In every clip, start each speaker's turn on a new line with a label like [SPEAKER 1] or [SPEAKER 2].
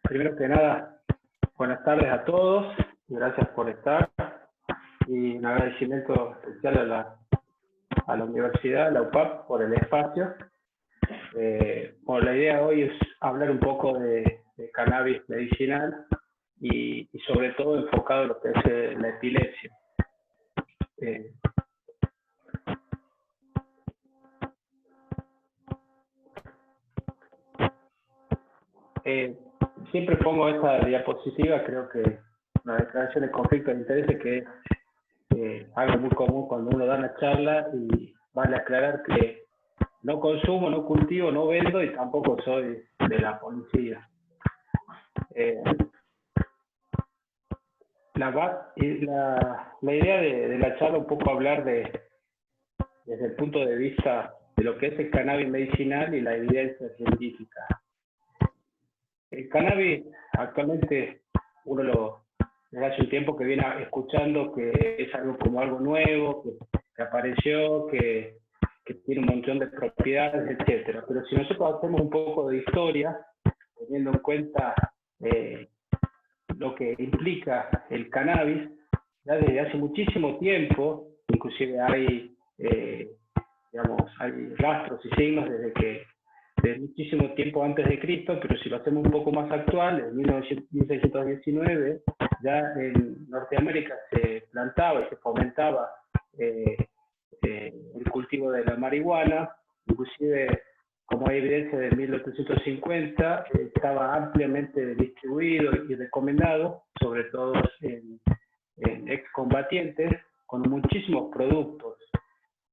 [SPEAKER 1] Primero que nada, buenas tardes a todos y gracias por estar. Y un agradecimiento especial a la universidad, a la UPAP, por el espacio. Bueno, la idea hoy es hablar un poco de cannabis medicinal y sobre todo enfocado en lo que es la epilepsia. Eh, eh, Siempre pongo esta diapositiva, creo que una declaración de conflicto de intereses que es algo muy común cuando uno da una charla, y vale aclarar que no consumo, no cultivo, no vendo y tampoco soy de la policía. Eh, la idea de la charla un poco hablar desde el punto de vista de lo que es el cannabis medicinal y la evidencia científica. El cannabis actualmente desde hace un tiempo que viene escuchando que es algo como algo nuevo, que apareció, que tiene un montón de propiedades, etcétera. Pero si nosotros hacemos un poco de historia, teniendo en cuenta lo que implica el cannabis, ya desde hace muchísimo tiempo, inclusive hay rastros y signos desde muchísimo tiempo antes de Cristo, pero si lo hacemos un poco más actual, en 1619, ya en Norteamérica se plantaba y se fomentaba el cultivo de la marihuana, inclusive como hay evidencia de 1850, estaba ampliamente distribuido y recomendado, sobre todo en excombatientes, con muchísimos productos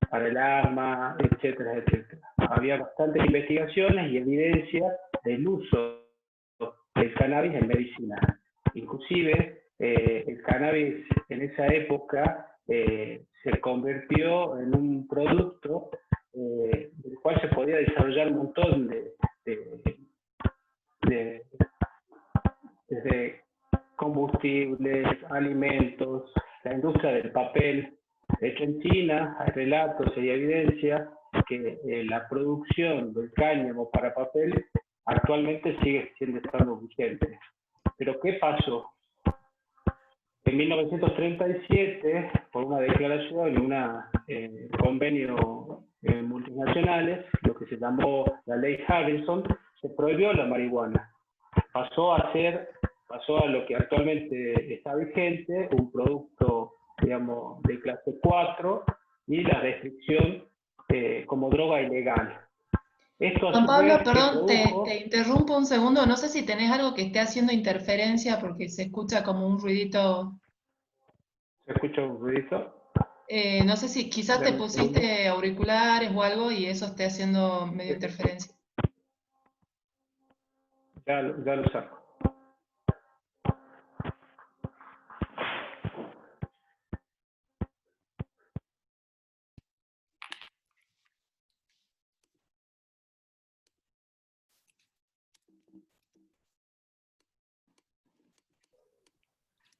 [SPEAKER 1] para el arma, etcétera, etcétera. Había bastantes investigaciones y evidencia del uso del cannabis en medicina. Inclusive, el cannabis en esa época se convirtió en un producto del cual se podía desarrollar un montón desde combustibles, alimentos, la industria del papel. De hecho, en China hay relatos y evidencia que la producción del cáñamo para papel actualmente sigue estando vigente. Pero ¿qué pasó? En 1937, por una declaración y un convenio multinacionales, lo que se llamó la Ley Harrison, se prohibió la marihuana. Pasó a lo que actualmente está vigente, un producto, digamos, de clase 4, y la restricción como droga ilegal. Esto a
[SPEAKER 2] Juan
[SPEAKER 1] su vez
[SPEAKER 2] Pablo, perdón,
[SPEAKER 1] produjo...
[SPEAKER 2] te interrumpo un segundo. No sé si tenés algo que esté haciendo interferencia porque se escucha como un ruidito.
[SPEAKER 1] ¿Se escucha un ruidito?
[SPEAKER 2] No sé si quizás te
[SPEAKER 1] Dame un segundo.
[SPEAKER 2] pusiste auriculares o algo y eso esté haciendo medio interferencia.
[SPEAKER 1] Ya lo saco.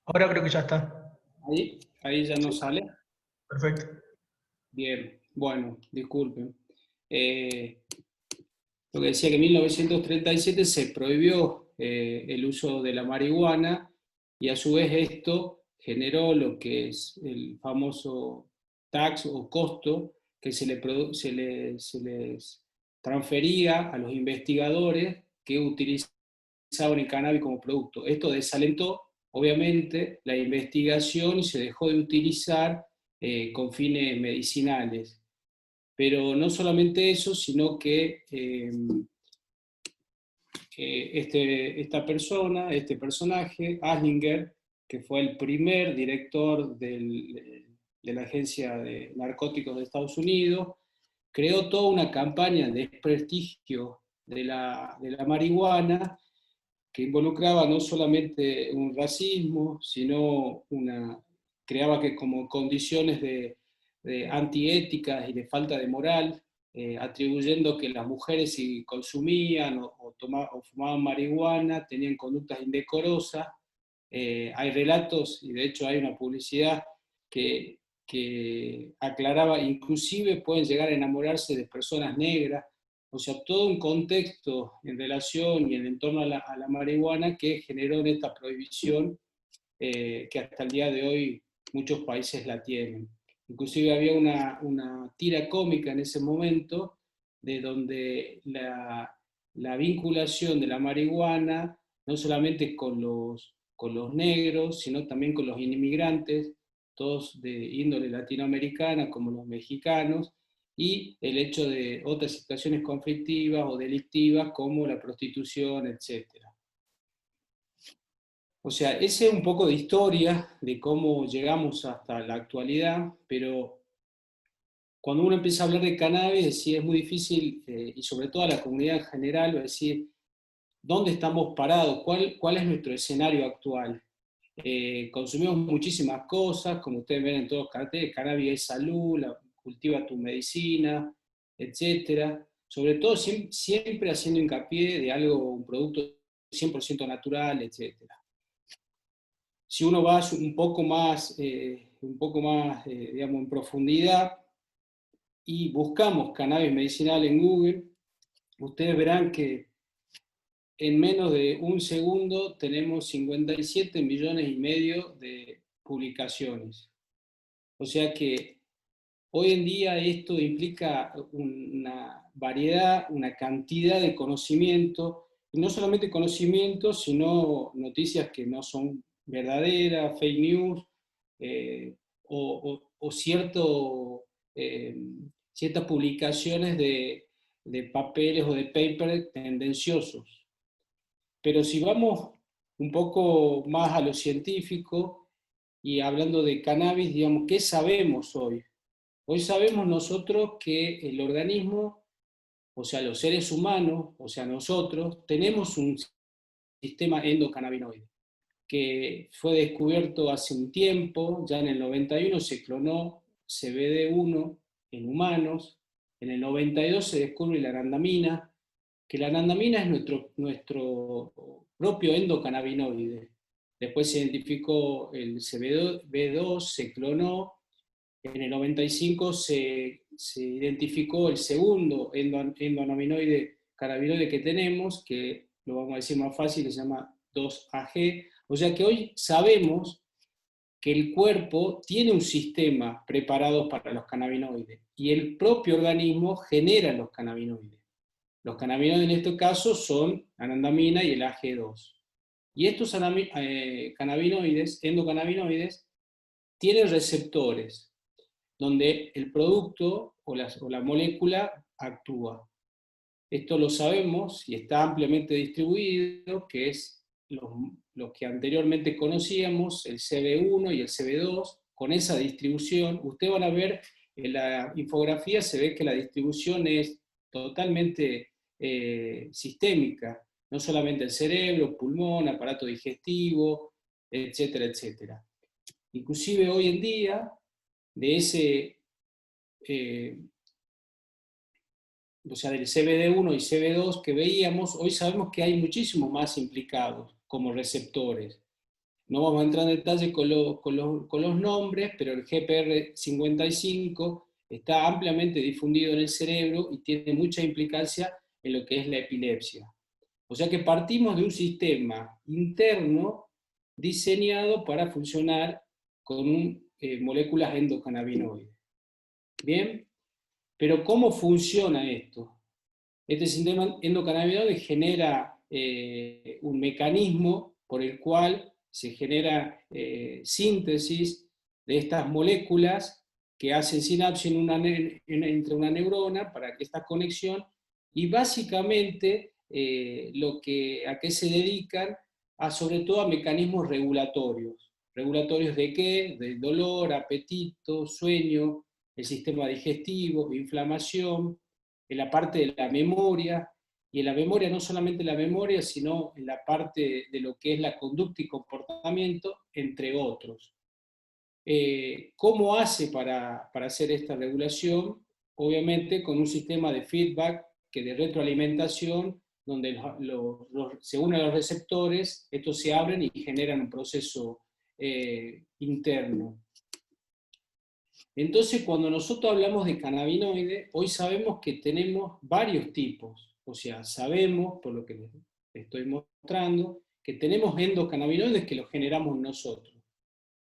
[SPEAKER 3] Ahora creo que ya está.
[SPEAKER 4] Ahí ya no sale.
[SPEAKER 3] Perfecto.
[SPEAKER 4] Bien, bueno, disculpen. Lo que decía que en 1937 se prohibió el uso de la marihuana, y a su vez esto generó lo que es el famoso tax o costo que se les transfería a los investigadores que utilizaban el cannabis como producto. Esto desalentó, obviamente, la investigación y se dejó de utilizar con fines medicinales. Pero no solamente eso, sino que este personaje, Aslinger, que fue el primer director de la Agencia de Narcóticos de Estados Unidos, creó toda una campaña de desprestigio de la marihuana, que involucraba no solamente un racismo, sino creaba que como condiciones de antiéticas y de falta de moral, atribuyendo que las mujeres si consumían o fumaban marihuana tenían conductas indecorosas. Hay relatos, y de hecho hay una publicidad que aclaraba, inclusive pueden llegar a enamorarse de personas negras, o sea, todo un contexto en relación y en torno a la marihuana que generó en esta prohibición que hasta el día de hoy muchos países la tienen. Inclusive había una tira cómica en ese momento de donde la vinculación de la marihuana, no solamente con los negros, sino también con los inmigrantes, todos de índole latinoamericana, como los mexicanos, y el hecho de otras situaciones conflictivas o delictivas como la prostitución, etc. O sea, ese es un poco de historia de cómo llegamos hasta la actualidad, pero cuando uno empieza a hablar de cannabis, es muy difícil, y sobre todo a la comunidad en general, decir, ¿dónde estamos parados? ¿Cuál es nuestro escenario actual? Consumimos muchísimas cosas, como ustedes ven en todos los carteles, cannabis es salud, cultiva tu medicina, etc. Sobre todo siempre haciendo hincapié de algo, un producto 100% natural, etc. Si uno va un poco más, digamos, en profundidad y buscamos cannabis medicinal en Google, ustedes verán que en menos de un segundo tenemos 57 millones y medio de publicaciones. O sea que hoy en día esto implica una variedad, una cantidad de conocimiento, y no solamente conocimiento, sino noticias que no son verdaderas, fake news, o ciertas publicaciones de papeles o de papers tendenciosos. Pero si vamos un poco más a lo científico y hablando de cannabis, digamos, ¿qué sabemos hoy? Hoy sabemos nosotros que el organismo, o sea, los seres humanos, o sea, nosotros, tenemos un sistema endocannabinoide que fue descubierto hace un tiempo, ya en el 91 se clonó CBD1 en humanos, en el 92 se descubre la anandamina, que la anandamina es nuestro propio endocannabinoide. Después se identificó el CBD2, se clonó, en el 95 se identificó el segundo endocannabinoide cannabinoide que tenemos, que lo vamos a decir más fácil, se llama 2-AG. O sea que hoy sabemos que el cuerpo tiene un sistema preparado para los cannabinoides y el propio organismo genera los cannabinoides. Los cannabinoides en este caso son anandamina y el AG2. Y estos cannabinoides, endocannabinoides, tienen receptores donde el producto o la molécula actúa. Esto lo sabemos y está ampliamente distribuido, que es lo que anteriormente conocíamos, el CB1 y el CB2, con esa distribución. Ustedes van a ver en la infografía, se ve que la distribución es totalmente sistémica, no solamente el cerebro, pulmón, aparato digestivo, etcétera, etcétera. Inclusive hoy en día, de ese, o sea, del CBD1 y CB2 que veíamos, hoy sabemos que hay muchísimos más implicados como receptores. No vamos a entrar en detalle con los nombres, pero el GPR55 está ampliamente difundido en el cerebro y tiene mucha implicancia en lo que es la epilepsia. O sea que partimos de un sistema interno diseñado para funcionar con moléculas endocannabinoides. ¿Bien? Pero ¿cómo funciona esto? Este sistema endocannabinoide genera un mecanismo por el cual se genera síntesis de estas moléculas que hacen sinapsis entre una neurona para que esta conexión, y básicamente a qué se dedican, sobre todo a mecanismos regulatorios. ¿Regulatorios de qué? De dolor, apetito, sueño, el sistema digestivo, inflamación, en la parte de la memoria, y en la memoria no solamente la memoria, sino en la parte de lo que es la conducta y comportamiento, entre otros. ¿Cómo hace para hacer esta regulación? Obviamente con un sistema de feedback, de retroalimentación, donde se unen los receptores, estos se abren y generan un proceso interno. Entonces, cuando nosotros hablamos de cannabinoides, hoy sabemos que tenemos varios tipos. O sea, sabemos, por lo que les estoy mostrando, que tenemos endocannabinoides que los generamos nosotros.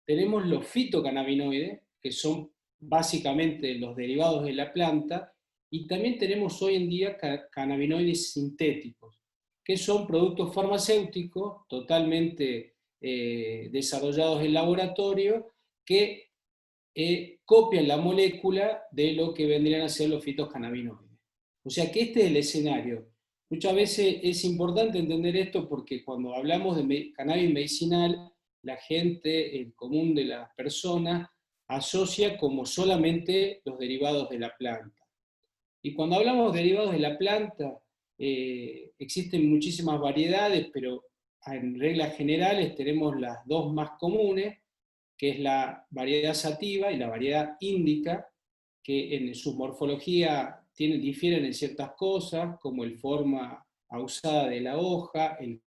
[SPEAKER 4] Tenemos los fitocannabinoides, que son básicamente los derivados de la planta, y también tenemos hoy en día cannabinoides sintéticos, que son productos farmacéuticos totalmente desarrollados en laboratorio, que copian la molécula de lo que vendrían a ser los fitocannabinoides. O sea que este es el escenario. Muchas veces es importante entender esto porque cuando hablamos de cannabis medicinal, la gente, el común de las personas, asocia como solamente los derivados de la planta. Y cuando hablamos de derivados de la planta, existen muchísimas variedades, pero en reglas generales tenemos las dos más comunes, que es la variedad sativa y la variedad índica, que en su morfología difieren en ciertas cosas, como el forma ausada de la hoja, el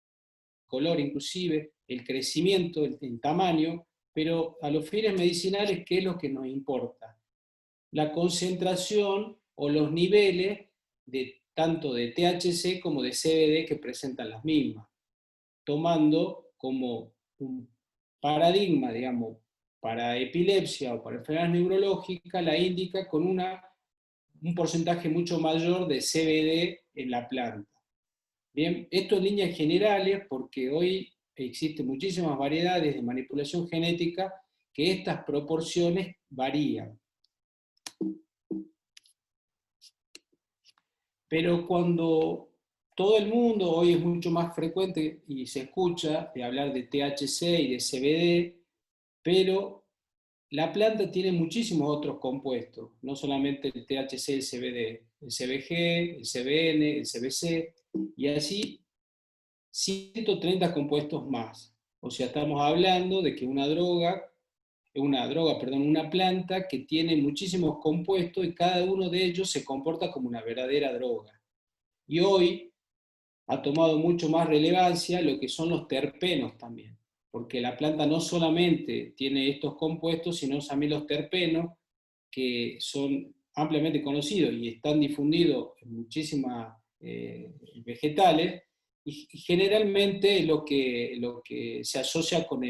[SPEAKER 4] color inclusive, el crecimiento, el tamaño, pero a los fines medicinales, ¿qué es lo que nos importa? La concentración o los niveles tanto de THC como de CBD que presentan las mismas, tomando como un paradigma, digamos, para epilepsia o para enfermedades neurológicas, la índica con un porcentaje mucho mayor de CBD en la planta. Bien, esto en líneas generales, porque hoy existen muchísimas variedades de manipulación genética que estas proporciones varían. Pero cuando todo el mundo, hoy es mucho más frecuente y se escucha de hablar de THC y de CBD, pero la planta tiene muchísimos otros compuestos, no solamente el THC y el CBD, el CBG, el CBN, el CBC, y así 130 compuestos más. O sea, estamos hablando de que una planta que tiene muchísimos compuestos y cada uno de ellos se comporta como una verdadera droga. Y hoy ha tomado mucho más relevancia lo que son los terpenos también, porque la planta no solamente tiene estos compuestos, sino también los terpenos, que son ampliamente conocidos y están difundidos en muchísimas vegetales, y generalmente lo que se asocia con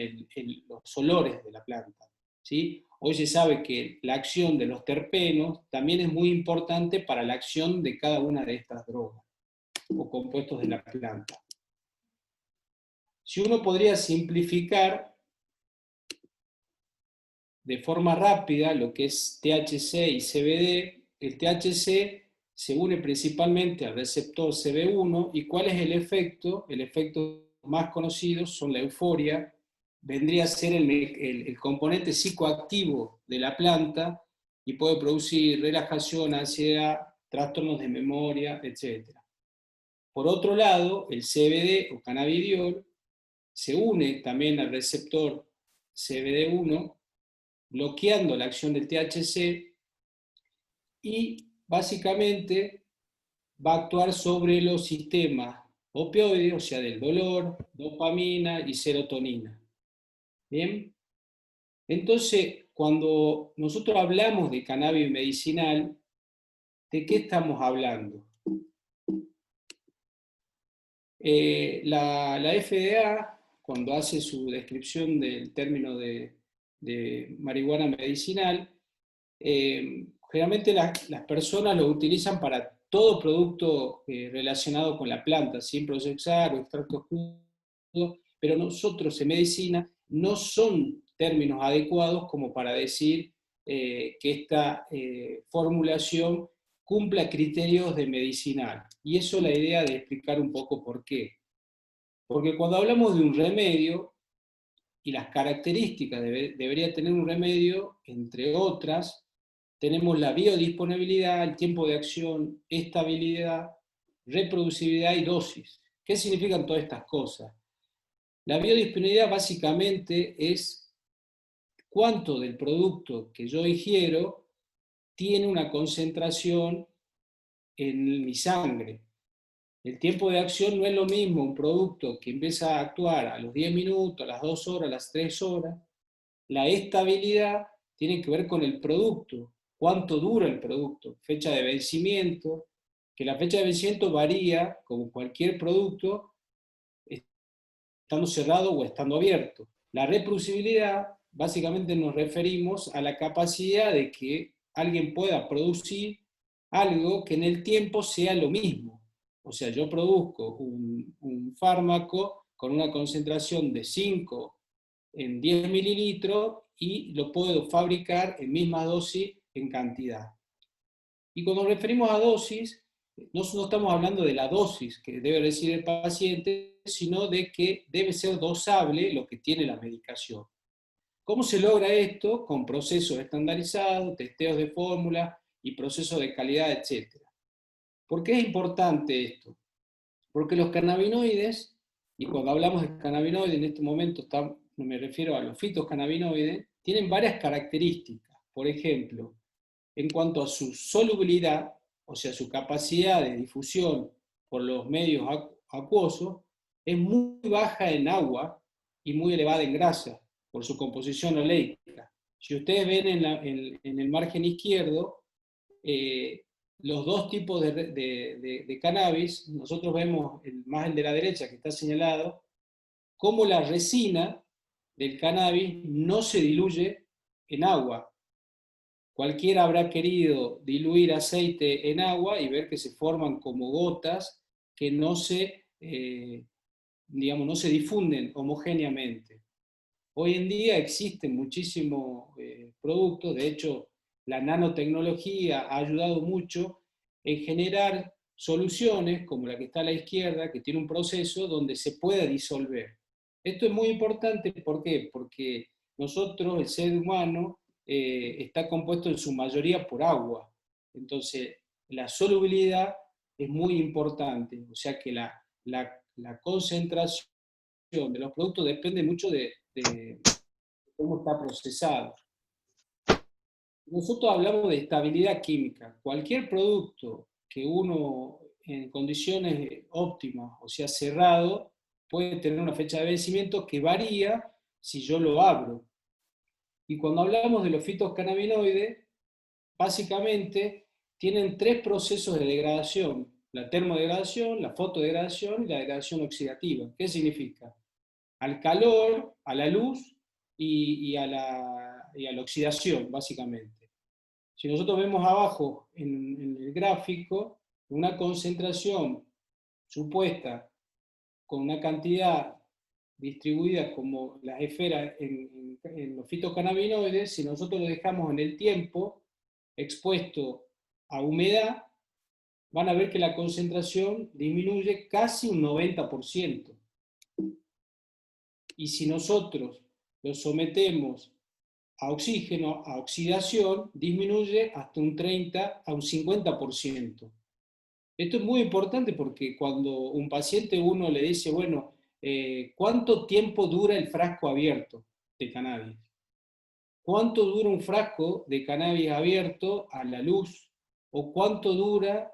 [SPEAKER 4] los olores de la planta, ¿sí? Hoy se sabe que la acción de los terpenos también es muy importante para la acción de cada una de estas drogas o compuestos de la planta. Si uno podría simplificar de forma rápida lo que es THC y CBD, el THC se une principalmente al receptor CB1, ¿y cuál es el efecto? El efecto más conocido son la euforia, vendría a ser el componente psicoactivo de la planta y puede producir relajación, ansiedad, trastornos de memoria, etc. Por otro lado, el CBD o cannabidiol se une también al receptor CBD1, bloqueando la acción del THC y básicamente va a actuar sobre los sistemas opioides, o sea, del dolor, dopamina y serotonina. ¿Bien? Entonces, cuando nosotros hablamos de cannabis medicinal, ¿de qué estamos hablando? La FDA, cuando hace su descripción del término de marihuana medicinal, generalmente las personas lo utilizan para todo producto relacionado con la planta, sin procesar o extractos crudos, pero nosotros en medicina no son términos adecuados como para decir que esta formulación cumpla criterios de medicinal. Y eso es la idea de explicar un poco por qué. Porque cuando hablamos de un remedio, y las características debería tener un remedio, entre otras, tenemos la biodisponibilidad, el tiempo de acción, estabilidad, reproducibilidad y dosis. ¿Qué significan todas estas cosas? La biodisponibilidad básicamente es cuánto del producto que yo ingiero tiene una concentración en mi sangre. El tiempo de acción no es lo mismo un producto que empieza a actuar a los 10 minutos, a las 2 horas, a las 3 horas. La estabilidad tienen que ver con el producto, cuánto dura el producto, fecha de vencimiento, que la fecha de vencimiento varía, como cualquier producto, estando cerrado o estando abierto. La reproducibilidad, básicamente nos referimos a la capacidad de que alguien pueda producir algo que en el tiempo sea lo mismo. O sea, yo produzco un fármaco con una concentración de 5 en 10 mililitros y lo puedo fabricar en misma dosis en cantidad. Y cuando nos referimos a dosis, no estamos hablando de la dosis que debe recibir el paciente, sino de que debe ser dosable lo que tiene la medicación. ¿Cómo se logra esto? Con procesos estandarizados, testeos de fórmula y procesos de calidad, etc. ¿Por qué es importante esto? Porque los cannabinoides, y cuando hablamos de cannabinoides en este momento me refiero a los fitocannabinoides, tienen varias características. Por ejemplo, en cuanto a su solubilidad, o sea, su capacidad de difusión por los medios acuosos, es muy baja en agua y muy elevada en grasa, por su composición oleica. Si ustedes ven en el margen izquierdo, los dos tipos de cannabis, nosotros vemos más el de la derecha que está señalado, cómo la resina del cannabis no se diluye en agua. Cualquiera habrá querido diluir aceite en agua y ver que se forman como gotas que no se difunden homogéneamente. Hoy en día existen muchísimos productos, de hecho la nanotecnología ha ayudado mucho en generar soluciones como la que está a la izquierda, que tiene un proceso donde se puede disolver. Esto es muy importante, ¿por qué? Porque nosotros, el ser humano, está compuesto en su mayoría por agua. Entonces, la solubilidad es muy importante, o sea que la concentración de los productos depende mucho de cómo está procesado. Nosotros hablamos de estabilidad química. Cualquier producto que uno en condiciones óptimas, o sea cerrado, puede tener una fecha de vencimiento que varía si yo lo abro. Y cuando hablamos de los fitocannabinoides, básicamente tienen 3 procesos de degradación: la termodegradación, la fotodegradación y la degradación oxidativa. ¿Qué significa? Al calor, a la luz y a la oxidación, básicamente. Si nosotros vemos abajo en el gráfico, una concentración supuesta con una cantidad distribuida como las esferas en los fitocannabinoides, si nosotros lo dejamos en el tiempo expuesto a humedad, van a ver que la concentración disminuye casi un 90%. Y si nosotros lo sometemos a oxígeno, a oxidación, disminuye hasta un 30 a un 50%. Esto es muy importante porque cuando un paciente uno le dice, bueno, ¿cuánto tiempo dura el frasco abierto de cannabis? ¿Cuánto dura un frasco de cannabis abierto a la luz? ¿O cuánto dura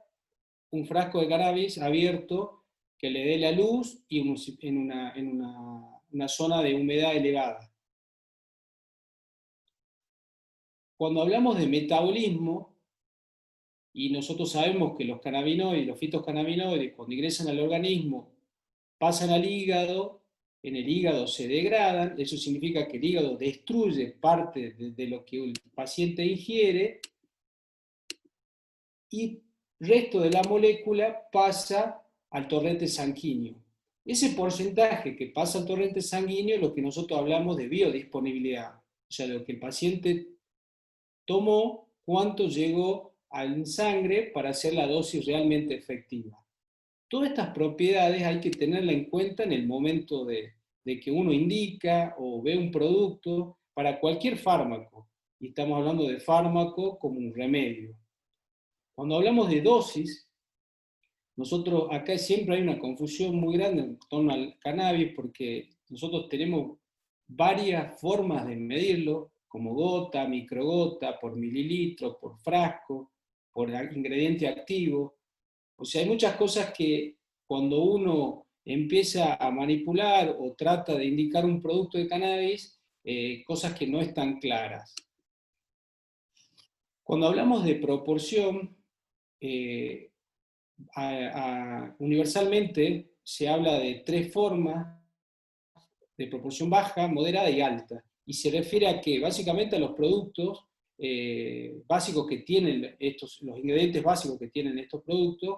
[SPEAKER 4] un frasco de cannabis abierto que le dé la luz y en una zona de humedad elevada? Cuando hablamos de metabolismo, y nosotros sabemos que los cannabinoides, los fitocannabinoides, cuando ingresan al organismo, pasan al hígado, en el hígado se degradan, eso significa que el hígado destruye parte de lo que el paciente ingiere, y el resto de la molécula pasa al torrente sanguíneo. Ese porcentaje que pasa al torrente sanguíneo es lo que nosotros hablamos de biodisponibilidad, o sea, lo que el paciente tomó, cuánto llegó en sangre para hacer la dosis realmente efectiva. Todas estas propiedades hay que tenerlas en cuenta en el momento de que uno indica o ve un producto para cualquier fármaco. Y estamos hablando de fármaco como un remedio. Cuando hablamos de dosis, nosotros acá siempre hay una confusión muy grande en torno al cannabis porque nosotros tenemos varias formas de medirlo, como gota, microgota, por mililitro, por frasco, por ingrediente activo. O sea, hay muchas cosas que cuando uno empieza a manipular o trata de indicar un producto de cannabis, cosas que no están claras. Cuando hablamos de proporción, universalmente se habla de tres formas de proporción baja, moderada y alta. Y se refiere a que básicamente a los productos básicos que tienen los ingredientes básicos que tienen estos productos,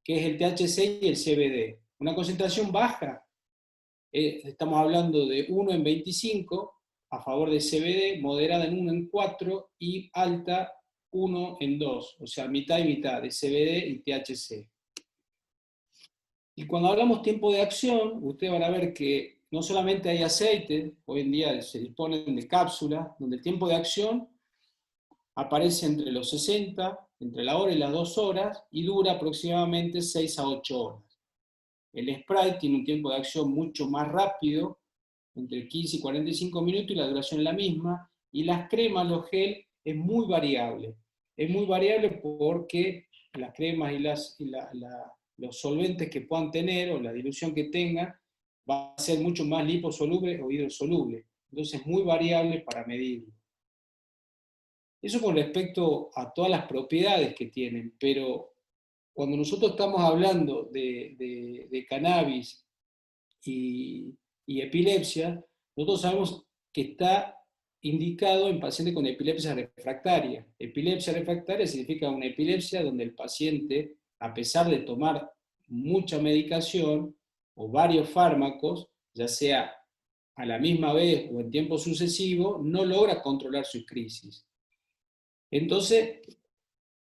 [SPEAKER 4] que es el THC y el CBD. Una concentración baja, estamos hablando de 1 en 25 a favor de CBD, moderada en 1 en 4 y alta 1 en 2, o sea, mitad y mitad de CBD y THC. Y cuando hablamos tiempo de acción, ustedes van a ver que no solamente hay aceite, hoy en día se disponen de cápsulas, donde el tiempo de acción aparece entre los 60, entre la hora y las 2 horas, y dura aproximadamente 6 a 8 horas. El spray tiene un tiempo de acción mucho más rápido, entre 15 y 45 minutos, y la duración es la misma, y las cremas, los gel, es muy variable. Es muy variable porque las cremas y los solventes que puedan tener, o la dilución que tengan, va a ser mucho más liposoluble o hidrosoluble. Entonces es muy variable para medirlo. Eso con respecto a todas las propiedades que tienen, pero cuando nosotros estamos hablando de cannabis y epilepsia, nosotros sabemos que está indicado en pacientes con epilepsia refractaria. Epilepsia refractaria significa una epilepsia donde el paciente, a pesar de tomar mucha medicación o varios fármacos, ya sea a la misma vez o en tiempo sucesivo, no logra controlar sus crisis. Entonces,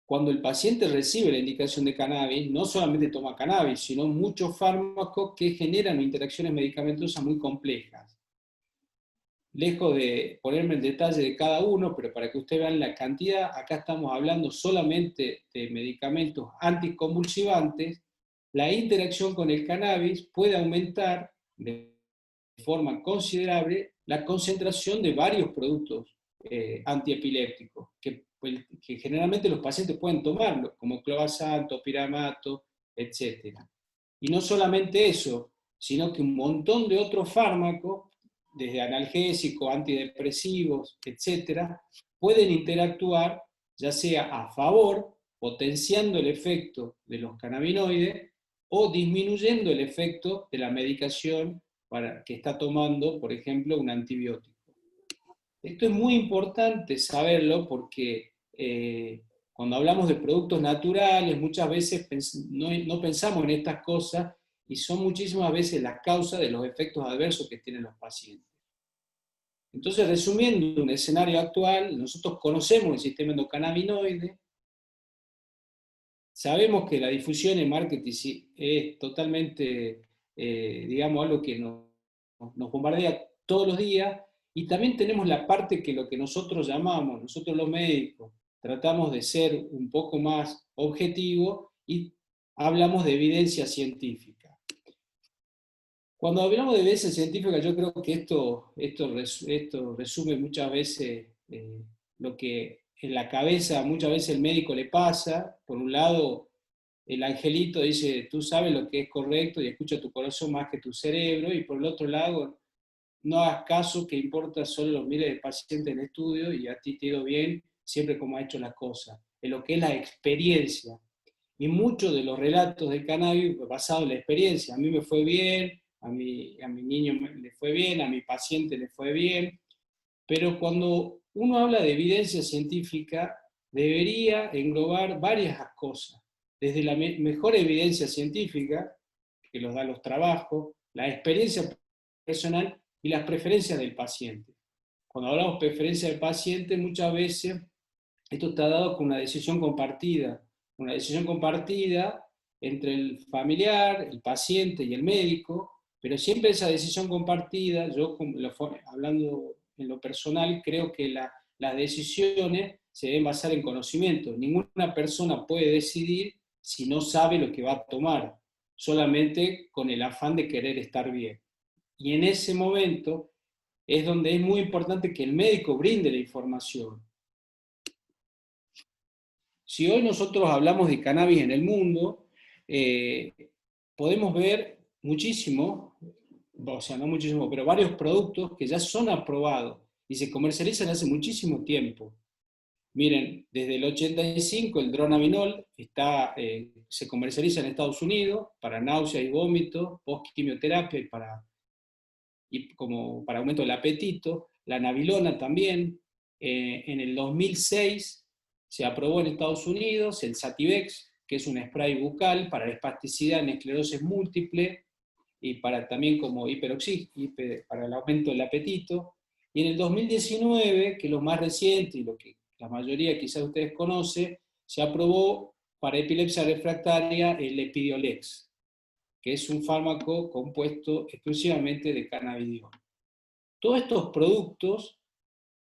[SPEAKER 4] cuando el paciente recibe la indicación de cannabis, no solamente toma cannabis, sino muchos fármacos que generan interacciones medicamentosas muy complejas. Lejos de ponerme en detalle de cada uno, pero para que ustedes vean la cantidad, acá estamos hablando solamente de medicamentos anticonvulsivantes. La interacción con el cannabis puede aumentar de forma considerable la concentración de varios productos antiepilépticos, que generalmente los pacientes pueden tomarlo, como clobazam, topiramato, etc. Y no solamente eso, sino que un montón de otros fármacos, desde analgésicos, antidepresivos, etc., pueden interactuar, ya sea a favor, potenciando el efecto de los cannabinoides, o disminuyendo el efecto de la medicación que está tomando, por ejemplo, un antibiótico. Esto es muy importante saberlo porque cuando hablamos de productos naturales, muchas veces no pensamos en estas cosas y son muchísimas veces las causas de los efectos adversos que tienen los pacientes. Entonces, resumiendo un escenario actual, nosotros conocemos el sistema endocannabinoide, sabemos que la difusión en marketing es totalmente, digamos, algo que nos bombardea todos los días, y también tenemos la parte que lo que nosotros llamamos, nosotros los médicos, tratamos de ser un poco más objetivos y hablamos de evidencia científica. Cuando hablamos de evidencia científica, yo creo que esto resume muchas veces lo que en la cabeza muchas veces el médico le pasa. Por un lado, el angelito dice, tú sabes lo que es correcto y escucha tu corazón más que tu cerebro, y por el otro lado, no hagas caso, que importa solo los miles de pacientes en estudio y a ti te ha ido bien siempre como ha hecho las cosas. En lo que es la experiencia. Y muchos de los relatos del cannabis basados en la experiencia. A mí me fue bien, a mi niño le fue bien, a mi paciente le fue bien. Pero cuando uno habla de evidencia científica, debería englobar varias cosas. Desde la mejor evidencia científica, que los da los trabajos, la experiencia personal y las preferencias del paciente. Cuando hablamos de preferencia del paciente, muchas veces esto está dado con una decisión compartida entre el familiar, el paciente y el médico, pero siempre esa decisión compartida, yo hablando en lo personal, creo que las decisiones se deben basar en conocimiento. Ninguna persona puede decidir si no sabe lo que va a tomar, solamente con el afán de querer estar bien. Y en ese momento es donde es muy importante que el médico brinde la información. Si hoy nosotros hablamos de cannabis en el mundo, podemos ver muchísimo, o sea, no muchísimo, pero varios productos que ya son aprobados y se comercializan hace muchísimo tiempo. Miren, desde el 85 el dronabinol se comercializa en Estados Unidos para náusea y vómito, post-quimioterapia como para aumento del apetito. La nabilona también. En el 2006 se aprobó en Estados Unidos el Sativex, que es un spray bucal para la espasticidad en esclerosis múltiple y también como para el aumento del apetito. Y en el 2019, que es lo más reciente y lo que la mayoría quizás ustedes conocen, se aprobó para epilepsia refractaria el Epidiolex, que es un fármaco compuesto exclusivamente de cannabidiol. Todos estos productos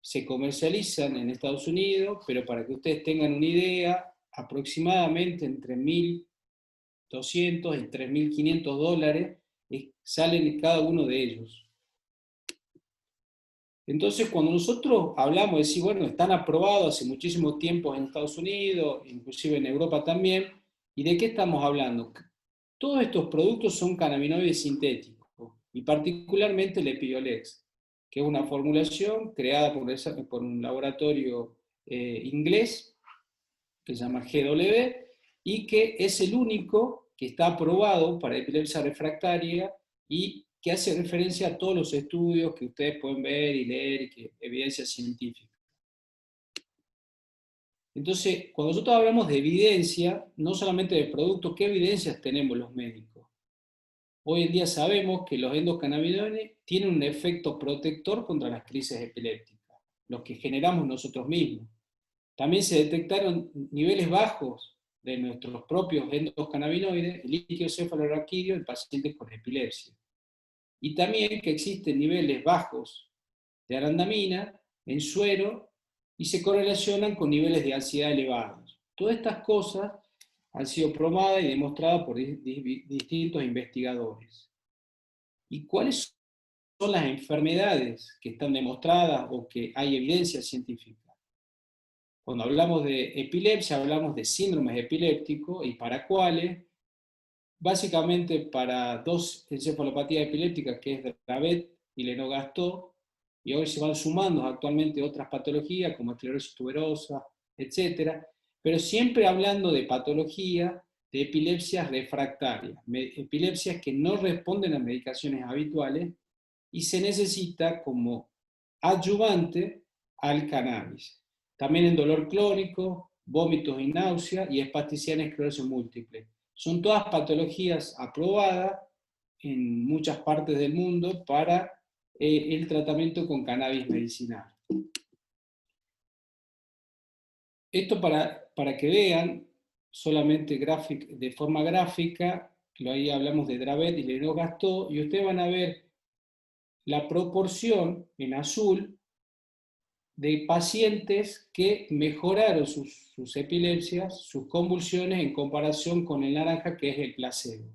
[SPEAKER 4] se comercializan en Estados Unidos, pero para que ustedes tengan una idea, aproximadamente entre $1.200 y $3.500 salen cada uno de ellos. Entonces, cuando nosotros hablamos de decir, bueno, están aprobados hace muchísimo tiempo en Estados Unidos, inclusive en Europa también, ¿y de qué estamos hablando? Todos estos productos son cannabinoides sintéticos, y particularmente el Epidiolex, que es una formulación creada por un laboratorio inglés, que se llama GW, y que es el único que está aprobado para epilepsia refractaria y que hace referencia a todos los estudios que ustedes pueden ver y leer, y que evidencia científica. Entonces, cuando nosotros hablamos de evidencia, no solamente de productos, ¿qué evidencias tenemos los médicos? Hoy en día sabemos que los endocannabinoides tienen un efecto protector contra las crisis epilépticas, los que generamos nosotros mismos. También se detectaron niveles bajos de nuestros propios endocannabinoides, el líquido cefalorraquídeo, en pacientes con epilepsia. Y también que existen niveles bajos de arandamina en suero y se correlacionan con niveles de ansiedad elevados. Todas estas cosas han sido probadas y demostradas por distintos investigadores. ¿Y cuáles son las enfermedades que están demostradas o que hay evidencia científica? Cuando hablamos de epilepsia, hablamos de síndromes epilépticos y para cuáles, básicamente para dos encefalopatías epilépticas, que es Dravet y Lennox-Gastaut, y hoy se van sumando actualmente otras patologías como esclerosis tuberosa, etc. Pero siempre hablando de patología de epilepsias refractarias, epilepsias que no responden a medicaciones habituales y se necesita como adyuvante al cannabis. También en dolor crónico, vómitos y náusea y espasticidad en esclerosis múltiple. Son todas patologías aprobadas en muchas partes del mundo para el tratamiento con cannabis medicinal. Esto para que vean, solamente de forma gráfica, ahí hablamos de Dravet y Lennox-Gastaut, y ustedes van a ver la proporción en azul de pacientes que mejoraron sus epilepsias, sus convulsiones, en comparación con el naranja, que es el placebo.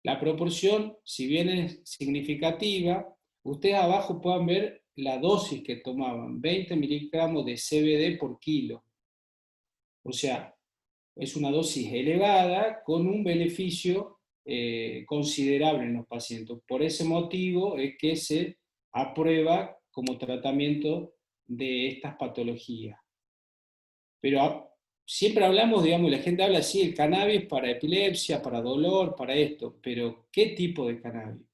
[SPEAKER 4] La proporción, si bien es significativa, ustedes abajo pueden ver la dosis que tomaban, 20 miligramos de CBD por kilo. O sea, es una dosis elevada con un beneficio considerable en los pacientes. Por ese motivo es que se aprueba como tratamiento de estas patologías. Pero siempre hablamos, digamos, la gente habla así, el cannabis para epilepsia, para dolor, para esto, pero ¿qué tipo de cannabis?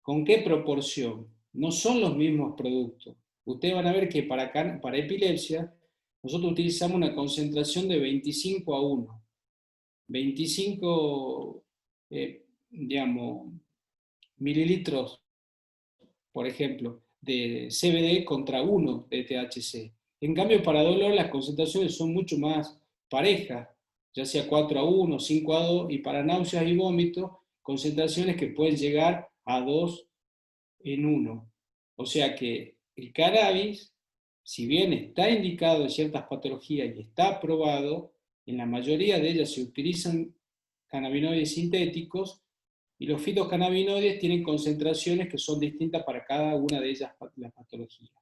[SPEAKER 4] ¿Con qué proporción? No son los mismos productos. Ustedes van a ver que para epilepsia nosotros utilizamos una concentración de 25 a 1. 25, digamos, mililitros, por ejemplo, de CBD contra 1 de THC. En cambio, para dolor las concentraciones son mucho más parejas, ya sea 4 a 1, 5 a 2, y para náuseas y vómitos, concentraciones que pueden llegar a 2 en 1. O sea que el cannabis, si bien está indicado en ciertas patologías y está aprobado, en la mayoría de ellas se utilizan cannabinoides sintéticos, y los fitocannabinoides tienen concentraciones que son distintas para cada una de ellas, las patologías.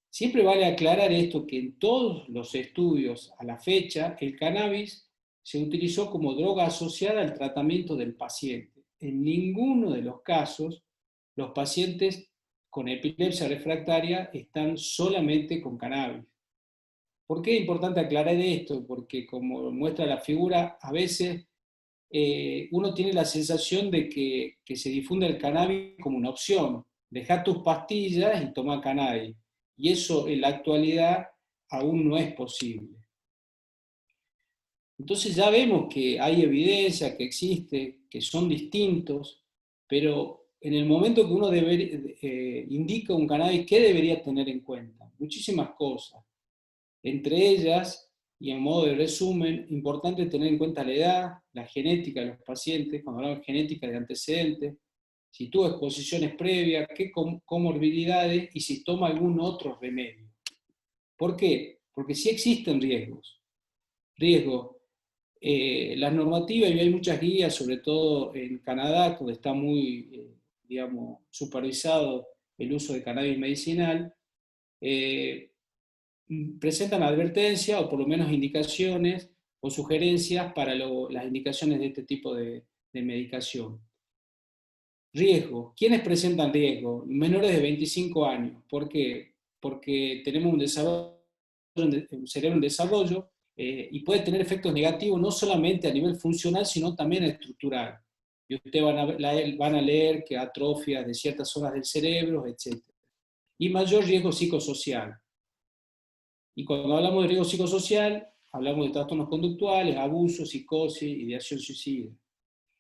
[SPEAKER 4] Siempre vale aclarar esto, que en todos los estudios a la fecha, el cannabis se utilizó como droga asociada al tratamiento del paciente. En ninguno de los casos, los pacientes con epilepsia refractaria están solamente con cannabis. ¿Por qué es importante aclarar esto? Porque como muestra la figura, a veces uno tiene la sensación de que se difunde el cannabis como una opción. Deja tus pastillas y toma cannabis. Y eso en la actualidad aún no es posible. Entonces ya vemos que hay evidencia, que existe, que son distintos, pero en el momento que uno indica un cannabis, ¿qué debería tener en cuenta? Muchísimas cosas. Entre ellas, y en modo de resumen, importante tener en cuenta la edad, la genética de los pacientes, cuando hablamos de genética de antecedentes, si tuvo exposiciones previas, qué comorbilidades y si toma algún otro remedio. ¿Por qué? Porque sí existen riesgos. Las normativas, y hay muchas guías, sobre todo en Canadá, donde está muy, supervisado el uso de cannabis medicinal, presentan advertencias o por lo menos indicaciones o sugerencias para las indicaciones de este tipo de medicación. Riesgo. ¿Quiénes presentan riesgo? Menores de 25 años. ¿Por qué? Porque tenemos un cerebro en desarrollo y puede tener efectos negativos no solamente a nivel funcional, sino también estructural. Y ustedes van a leer que atrofias de ciertas zonas del cerebro, etc. Y mayor riesgo psicosocial. Y cuando hablamos de riesgo psicosocial, hablamos de trastornos conductuales, abuso, psicosis, ideación suicida.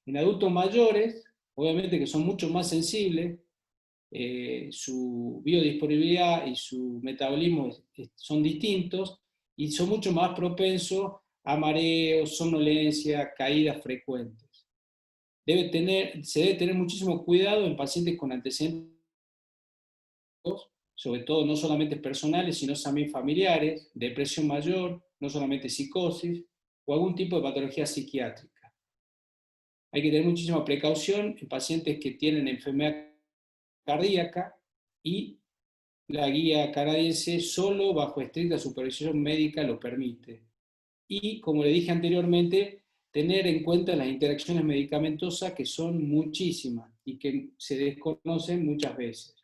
[SPEAKER 4] En adultos mayores, obviamente que son mucho más sensibles, su biodisponibilidad y su metabolismo son distintos y son mucho más propensos a mareos, somnolencia, caídas frecuentes. Se debe tener muchísimo cuidado en pacientes con antecedentes, sobre todo no solamente personales, sino también familiares, depresión mayor, no solamente psicosis, o algún tipo de patología psiquiátrica. Hay que tener muchísima precaución en pacientes que tienen enfermedad cardíaca y la guía canadiense solo bajo estricta supervisión médica lo permite. Y, como le dije anteriormente, tener en cuenta las interacciones medicamentosas que son muchísimas y que se desconocen muchas veces.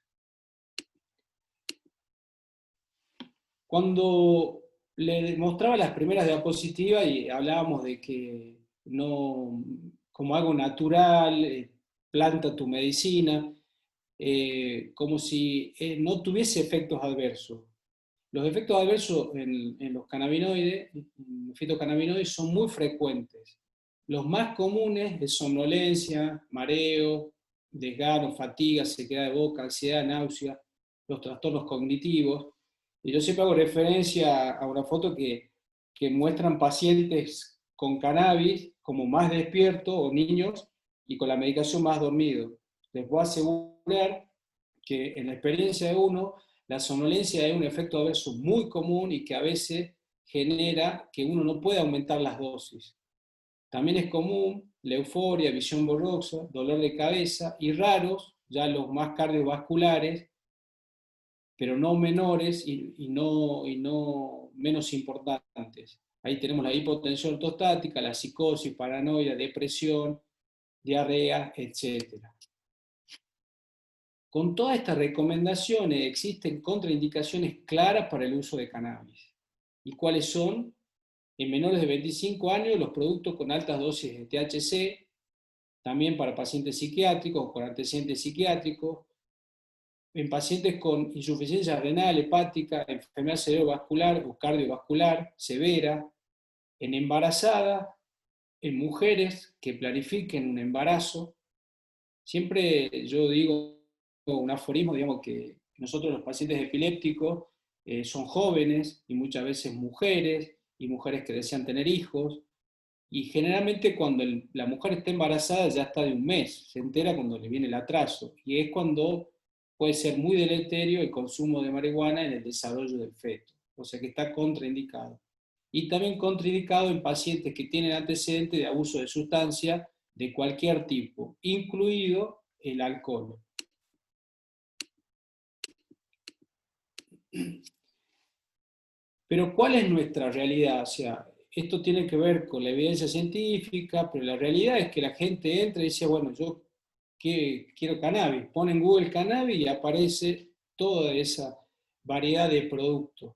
[SPEAKER 4] Cuando le mostraba las primeras diapositivas y hablábamos de que no, como algo natural, planta tu medicina, como si no tuviese efectos adversos. Los efectos adversos en los cannabinoides, en los fitocannabinoides, son muy frecuentes. Los más comunes es somnolencia, mareo, desgano, fatiga, sequedad de boca, ansiedad, náusea, los trastornos cognitivos. Y yo siempre hago referencia a una foto que muestran pacientes con cannabis como más despiertos o niños y con la medicación más dormidos. Les voy a asegurar que en la experiencia de uno, la somnolencia es un efecto adverso muy común y que a veces genera que uno no puede aumentar las dosis. También es común la euforia, visión borrosa, dolor de cabeza y raros, ya los más cardiovasculares, pero no menores y no menos importantes. Ahí tenemos la hipotensión ortostática, la psicosis, paranoia, depresión, diarrea, etc. Con todas estas recomendaciones existen contraindicaciones claras para el uso de cannabis. ¿Y cuáles son? En menores de 25 años, los productos con altas dosis de THC, también para pacientes psiquiátricos o con antecedentes psiquiátricos, en pacientes con insuficiencia renal, hepática, enfermedad cerebrovascular o cardiovascular severa, en embarazadas, en mujeres que planifiquen un embarazo. Siempre yo digo un aforismo, digamos que nosotros los pacientes epilépticos son jóvenes y muchas veces mujeres, y mujeres que desean tener hijos, y generalmente cuando la mujer está embarazada ya está de un mes, se entera cuando le viene el atraso, y es cuando puede ser muy deleterio el consumo de marihuana en el desarrollo del feto, o sea que está contraindicado. Y también contraindicado en pacientes que tienen antecedentes de abuso de sustancia de cualquier tipo, incluido el alcohol. Pero ¿cuál es nuestra realidad? O sea, esto tiene que ver con la evidencia científica, pero la realidad es que la gente entra y dice, bueno, yo quiero cannabis. Pone en Google cannabis y aparece toda esa variedad de productos.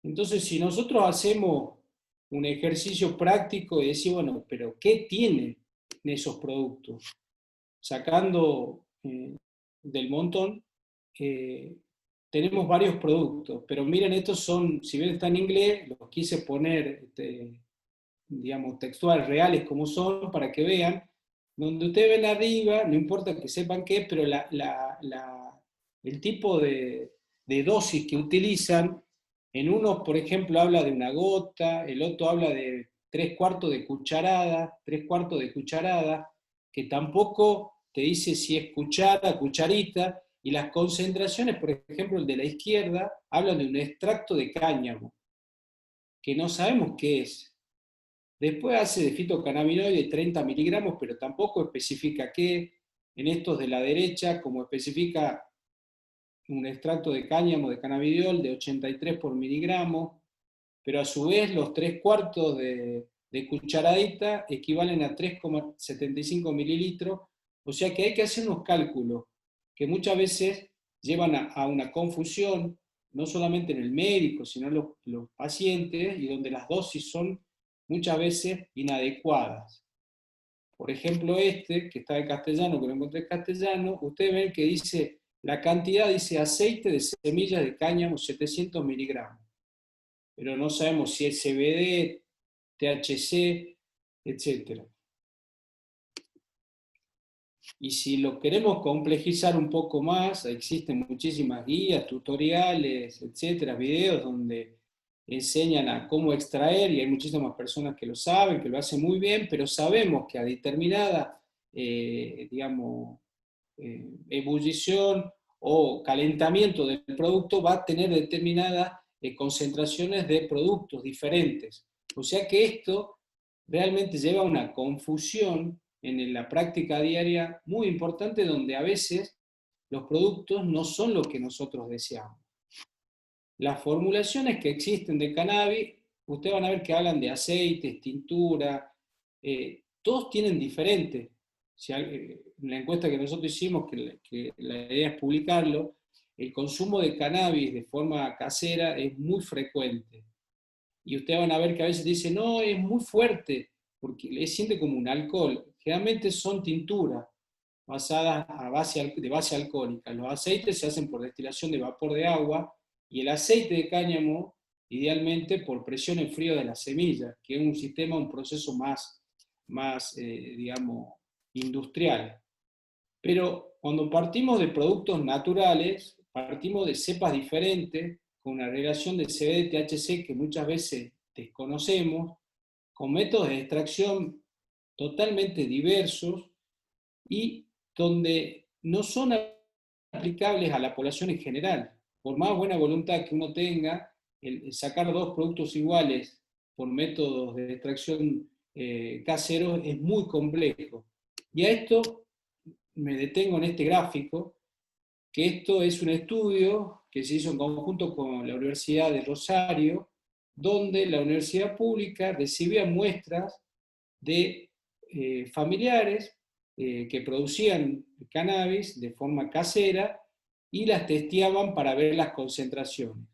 [SPEAKER 4] Entonces, si nosotros hacemos un ejercicio práctico y decir, bueno, pero ¿qué tienen esos productos? Sacando del montón, tenemos varios productos, pero miren, estos son, si bien está en inglés, los quise poner, digamos, textuales, reales como son, para que vean, donde ustedes ven arriba, no importa que sepan qué es, pero el tipo de dosis que utilizan, en uno, por ejemplo, habla de una gota, el otro habla de 3/4 de cucharada, 3/4 de cucharada, que tampoco te dice si es cuchara, cucharita, y las concentraciones, por ejemplo, el de la izquierda, hablan de un extracto de cáñamo, que no sabemos qué es. Después hace de fitocannabinoide 30 miligramos, pero tampoco especifica qué. En estos de la derecha, como especifica un extracto de cáñamo de cannabidiol de 83 por miligramo, pero a su vez los 3/4 de cucharadita equivalen a 3,75 mililitros, o sea que hay que hacer unos cálculos que muchas veces llevan a una confusión, no solamente en el médico, sino en los pacientes, y donde las dosis son muchas veces inadecuadas. Por ejemplo, que está en castellano, que lo encontré en castellano, ustedes ven que dice, la cantidad dice aceite de semillas de cáñamo 700 miligramos, pero no sabemos si es CBD, THC, etc. Y si lo queremos complejizar un poco más, existen muchísimas guías, tutoriales, etcétera, videos donde enseñan a cómo extraer, y hay muchísimas personas que lo saben, que lo hacen muy bien, pero sabemos que a determinada, digamos, ebullición o calentamiento del producto va a tener determinadas concentraciones de productos diferentes. O sea que esto realmente lleva a una confusión en la práctica diaria muy importante, donde a veces los productos no son lo que nosotros deseamos. Las formulaciones que existen de cannabis, ustedes van a ver que hablan de aceites, tintura, todos tienen diferentes. En la encuesta que nosotros hicimos, que la idea es publicarlo, el consumo de cannabis de forma casera es muy frecuente. Y ustedes van a ver que a veces dicen, no, es muy fuerte, porque le siente como un alcohol. Generalmente son tinturas basadas de base alcohólica. Los aceites se hacen por destilación de vapor de agua, y el aceite de cáñamo, idealmente, por presión en frío de la semilla, que es un sistema, un proceso más digamos, industrial. Pero cuando partimos de productos naturales, partimos de cepas diferentes, con una relación de CBD-THC que muchas veces desconocemos, con métodos de extracción totalmente diversos y donde no son aplicables a la población en general. Por más buena voluntad que uno tenga, el sacar dos productos iguales por métodos de extracción caseros es muy complejo. Y a esto me detengo en este gráfico, que esto es un estudio que se hizo en conjunto con la Universidad de Rosario, donde la universidad pública recibía muestras de familiares que producían cannabis de forma casera y las testeaban para ver las concentraciones.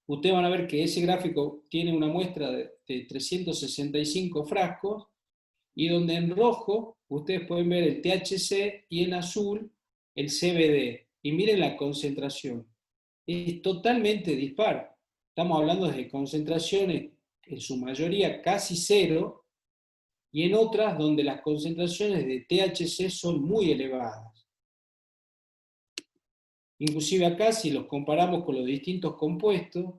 [SPEAKER 4] Ustedes van a ver que ese gráfico tiene una muestra de 365 frascos, y donde en rojo ustedes pueden ver el THC y en azul el CBD. Y miren la concentración. Es totalmente dispar. Estamos hablando de concentraciones en su mayoría casi cero, y en otras donde las concentraciones de THC son muy elevadas. Inclusive acá, si los comparamos con los distintos compuestos,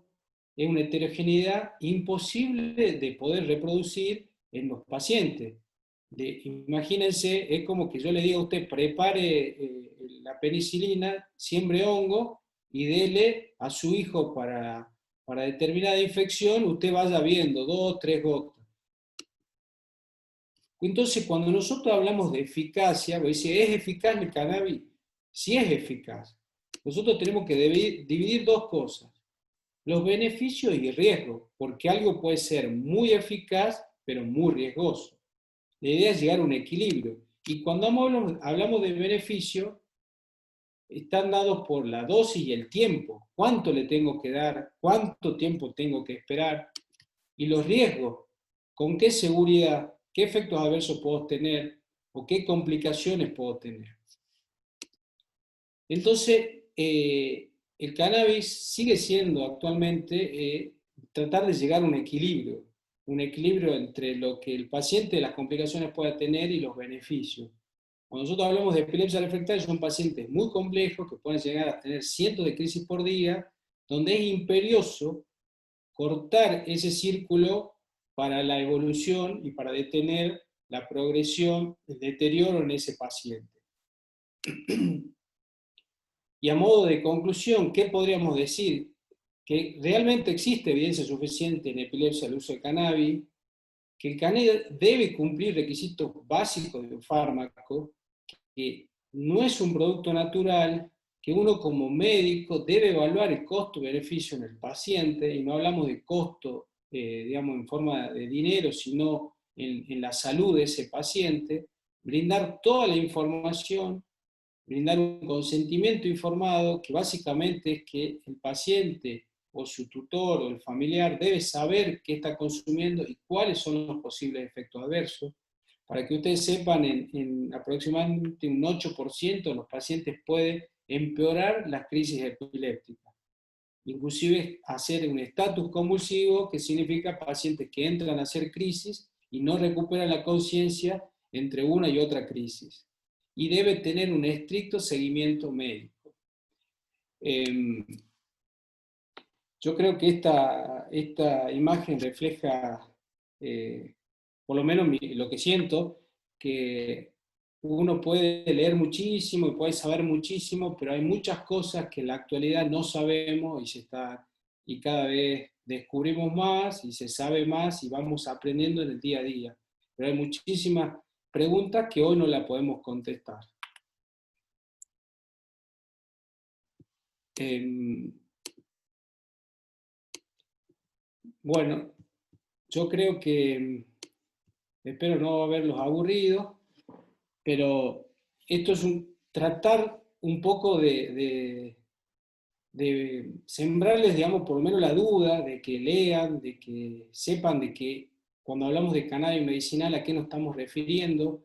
[SPEAKER 4] es una heterogeneidad imposible de poder reproducir en los pacientes. Imagínense, es como que yo le diga a usted, prepare la penicilina, siembre hongo y dele a su hijo para determinada infección, usted vaya viendo 2 o 3 gotas. Entonces, cuando nosotros hablamos de eficacia, pues dice, ¿es eficaz el cannabis? Sí es eficaz. Nosotros tenemos que dividir dos cosas, los beneficios y riesgos, porque algo puede ser muy eficaz, pero muy riesgoso. La idea es llegar a un equilibrio. Y cuando hablamos de beneficio, están dados por la dosis y el tiempo. ¿Cuánto le tengo que dar? ¿Cuánto tiempo tengo que esperar? Y los riesgos. ¿Con qué seguridad? ¿Qué efectos adversos puedo tener? ¿O qué complicaciones puedo tener? Entonces, el cannabis sigue siendo actualmente tratar de llegar a un equilibrio entre lo que el paciente, las complicaciones pueda tener y los beneficios. Cuando nosotros hablamos de epilepsia refractaria, son pacientes muy complejos que pueden llegar a tener cientos de crisis por día, donde es imperioso cortar ese círculo para la evolución y para detener la progresión, el deterioro en ese paciente. Y a modo de conclusión, ¿qué podríamos decir? Que realmente existe evidencia suficiente en epilepsia al uso de cannabis, que el cannabis debe cumplir requisitos básicos de un fármaco, que no es un producto natural, que uno como médico debe evaluar el costo-beneficio en el paciente, y no hablamos de costo, digamos, en forma de dinero, sino en la salud de ese paciente, brindar toda la información, brindar un consentimiento informado, que básicamente es que el paciente o su tutor o el familiar debe saber qué está consumiendo y cuáles son los posibles efectos adversos. Para que ustedes sepan, en aproximadamente un 8% de los pacientes puede empeorar las crisis epilépticas. Inclusive hacer un estatus convulsivo, que significa pacientes que entran a hacer crisis y no recuperan la conciencia entre una y otra crisis. Y debe tener un estricto seguimiento médico. Yo creo que esta imagen refleja, por lo menos lo que siento, que uno puede leer muchísimo y puede saber muchísimo, pero hay muchas cosas que en la actualidad no sabemos y cada vez descubrimos más y se sabe más y vamos aprendiendo en el día a día. Pero hay muchísimas preguntas que hoy no las podemos contestar. Bueno, yo creo que, espero no haberlos aburrido, pero esto es tratar un poco de sembrarles, digamos, por lo menos la duda, de que lean, de que sepan de que cuando hablamos de cannabis medicinal a qué nos estamos refiriendo,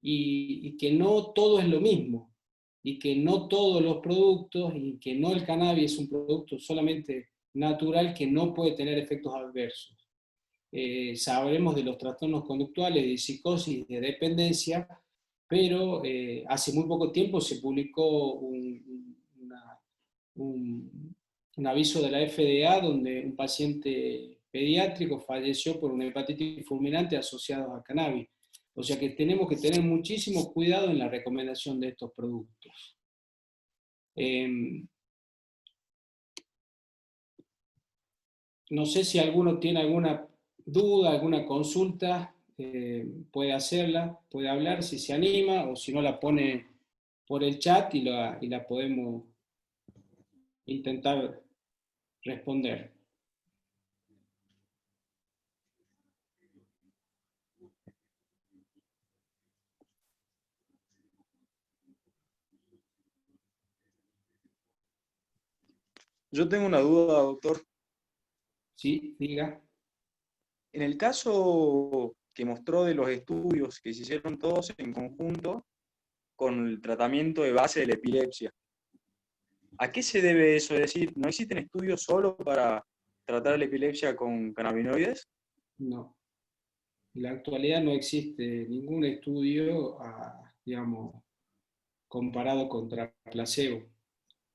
[SPEAKER 4] y que no todo es lo mismo, y que no todos los productos, y que no el cannabis es un producto solamente natural que no puede tener efectos adversos. Sabremos de los trastornos conductuales, de psicosis, de dependencia, pero hace muy poco tiempo se publicó un aviso de la FDA donde un paciente pediátrico falleció por una hepatitis fulminante asociada a cannabis. O sea que tenemos que tener muchísimo cuidado en la recomendación de estos productos. No sé si alguno tiene alguna duda, alguna consulta, puede hacerla, puede hablar si se anima, o si no la pone por el chat y la podemos intentar responder.
[SPEAKER 5] Yo tengo una duda, doctor.
[SPEAKER 4] Sí, diga.
[SPEAKER 5] En el caso que mostró de los estudios que se hicieron todos en conjunto con el tratamiento de base de la epilepsia, ¿a qué se debe eso? Es decir, ¿no existen estudios solo para tratar la epilepsia con cannabinoides?
[SPEAKER 4] No. En la actualidad no existe ningún estudio, digamos, comparado contra placebo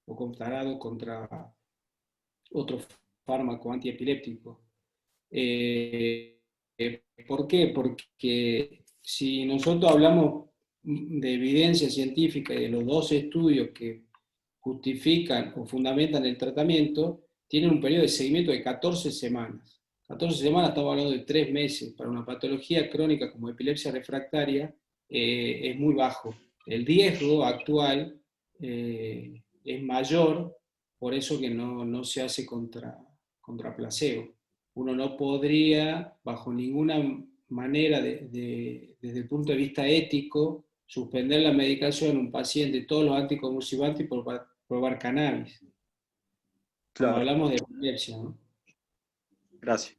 [SPEAKER 4] o comparado contra otro fármaco antiepiléptico. ¿Por qué? Porque si nosotros hablamos de evidencia científica y de los dos estudios que justifican o fundamentan el tratamiento, tienen un periodo de seguimiento de 14 semanas. 14 semanas, estamos hablando de 3 meses. Para una patología crónica como epilepsia refractaria es muy bajo. El riesgo actual es mayor, por eso que no se hace contra placebo. Uno no podría, bajo ninguna manera, desde el punto de vista ético, suspender la medicación a un paciente, todos los anticonvulsivantes, y probar cannabis. Como
[SPEAKER 5] Claro.
[SPEAKER 4] hablamos de epilepsia, ¿no?
[SPEAKER 5] Gracias.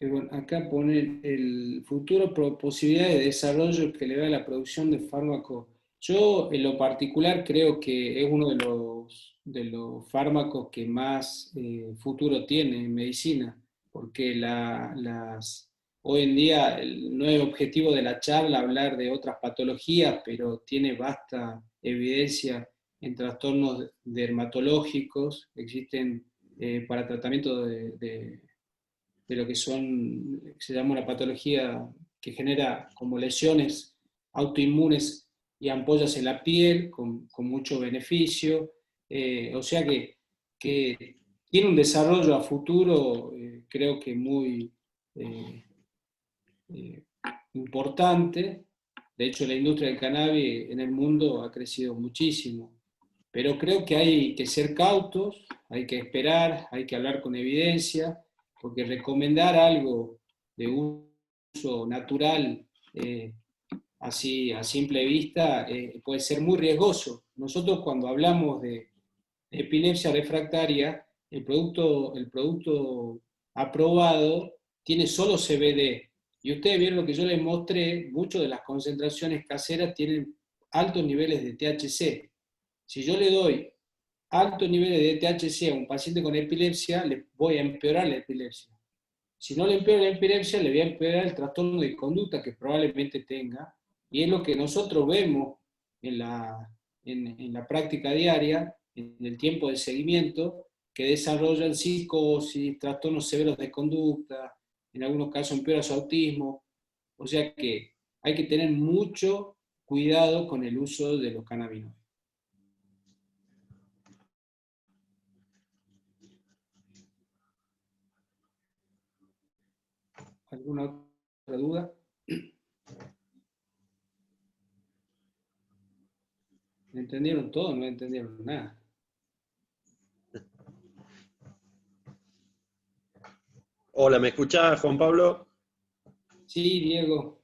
[SPEAKER 4] Bueno, acá ponen el futuro posibilidad de desarrollo que le da a la producción de fármacos. Yo, en lo particular, creo que es uno de los fármacos que más futuro tiene en medicina, porque hoy en día no es objetivo de la charla hablar de otras patologías, pero tiene vasta evidencia en trastornos dermatológicos, existen para tratamiento de lo que se llama una patología que genera como lesiones autoinmunes y ampollas en la piel, con mucho beneficio. O sea que tiene un desarrollo a futuro, creo que muy importante. De hecho, la industria del cannabis en el mundo ha crecido muchísimo. Pero creo que hay que ser cautos, hay que esperar, hay que hablar con evidencia, porque recomendar algo de uso natural, así a simple vista, puede ser muy riesgoso. Nosotros cuando hablamos de epilepsia refractaria, el producto aprobado tiene solo CBD. Y ustedes vieron lo que yo les mostré, muchas de las concentraciones caseras tienen altos niveles de THC. Si yo le doy altos niveles de THC a un paciente con epilepsia, le voy a empeorar la epilepsia. Si no le empeoro la epilepsia, le voy a empeorar el trastorno de conducta que probablemente tenga, y es lo que nosotros vemos en la práctica diaria, en el tiempo de seguimiento, que desarrollan psicosis, trastornos severos de conducta, en algunos casos empeora su autismo. O sea que hay que tener mucho cuidado con el uso de los cannabinoides. ¿Alguna otra duda? ¿Me entendieron todo? No entendieron nada.
[SPEAKER 6] Hola, ¿me escuchás, Juan Pablo?
[SPEAKER 4] Sí, Diego,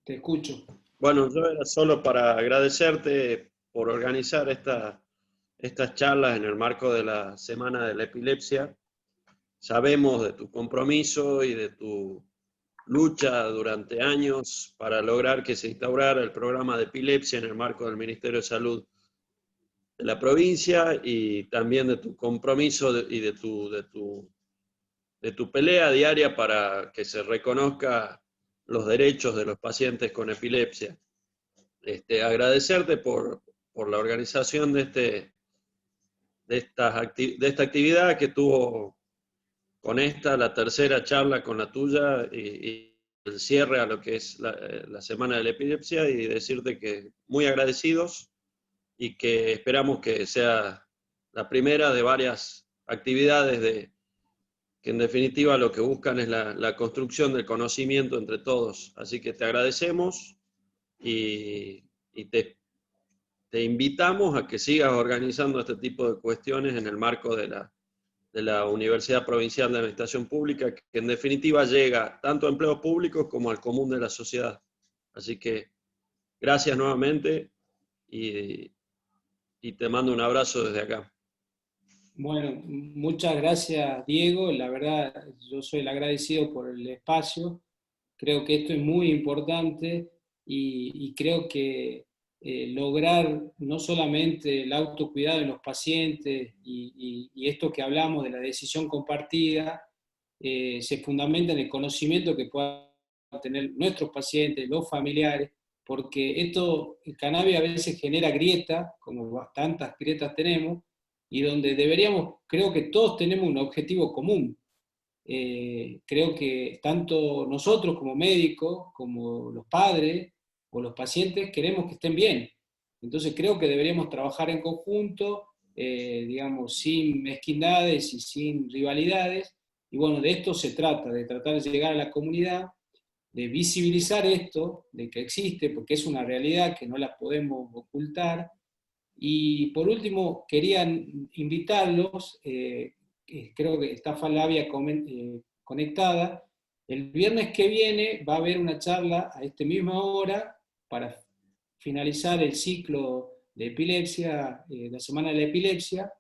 [SPEAKER 4] te escucho.
[SPEAKER 6] Bueno, yo era solo para agradecerte por organizar estas charlas en el marco de la Semana de la Epilepsia. Sabemos de tu compromiso y de tu lucha durante años para lograr que se instaurara el programa de epilepsia en el marco del Ministerio de Salud de la provincia, y también de tu compromiso y de tu pelea diaria para que se reconozca los derechos de los pacientes con epilepsia. Agradecerte por la organización de esta actividad, que tuvo con la tercera charla con la tuya, y el cierre a lo que es la Semana de la Epilepsia, y decirte que muy agradecidos, y que esperamos que sea la primera de varias actividades que en definitiva lo que buscan es la construcción del conocimiento entre todos. Así que te agradecemos y te invitamos a que sigas organizando este tipo de cuestiones en el marco de la Universidad Provincial de Administración Pública, que en definitiva llega tanto a empleos públicos como al común de la sociedad. Así que gracias nuevamente, y te mando un abrazo desde acá.
[SPEAKER 4] Bueno, muchas gracias, Diego. La verdad, yo soy el agradecido por el espacio. Creo que esto es muy importante, y creo que lograr no solamente el autocuidado de los pacientes y esto que hablamos de la decisión compartida, se fundamenta en el conocimiento que puedan tener nuestros pacientes, los familiares, porque el cannabis a veces genera grieta, como tantas grietas tenemos, y donde creo que todos tenemos un objetivo común. Creo que tanto nosotros como médicos, como los padres o los pacientes, queremos que estén bien. Entonces creo que deberíamos trabajar en conjunto, digamos, sin mezquindades y sin rivalidades. Y bueno, de esto se trata, de tratar de llegar a la comunidad, de visibilizar esto, de que existe, porque es una realidad que no la podemos ocultar. Y por último, quería invitarlos, creo que está Flavia conectada. El viernes que viene va a haber una charla a esta misma hora para finalizar el ciclo de epilepsia, la Semana de la Epilepsia.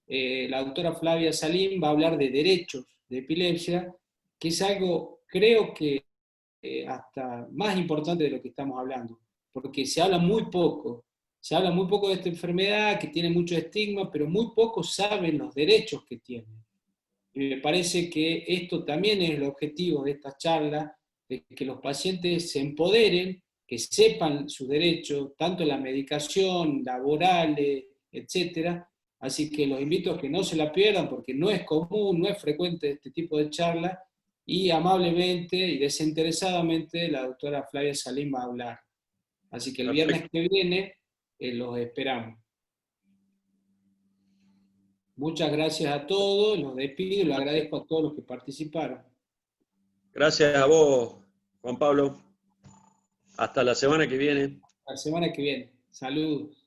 [SPEAKER 4] La doctora Flavia Salim va a hablar de derechos de epilepsia, que es algo, creo que hasta más importante de lo que estamos hablando, porque se habla muy poco de esta enfermedad que tiene mucho estigma, pero muy pocos saben los derechos que tiene. Y me parece que esto también es el objetivo de esta charla, de que los pacientes se empoderen, que sepan sus derechos, tanto en la medicación, laborales, etc. Así que los invito a que no se la pierdan, porque no es común, no es frecuente este tipo de charla, y amablemente y desinteresadamente la doctora Flavia Salim va a hablar. Así que el viernes que viene los esperamos. Muchas gracias a todos, los despido y los agradezco a todos los que participaron.
[SPEAKER 6] Gracias a vos, Juan Pablo. Hasta la semana que viene.
[SPEAKER 4] La semana que viene. Saludos.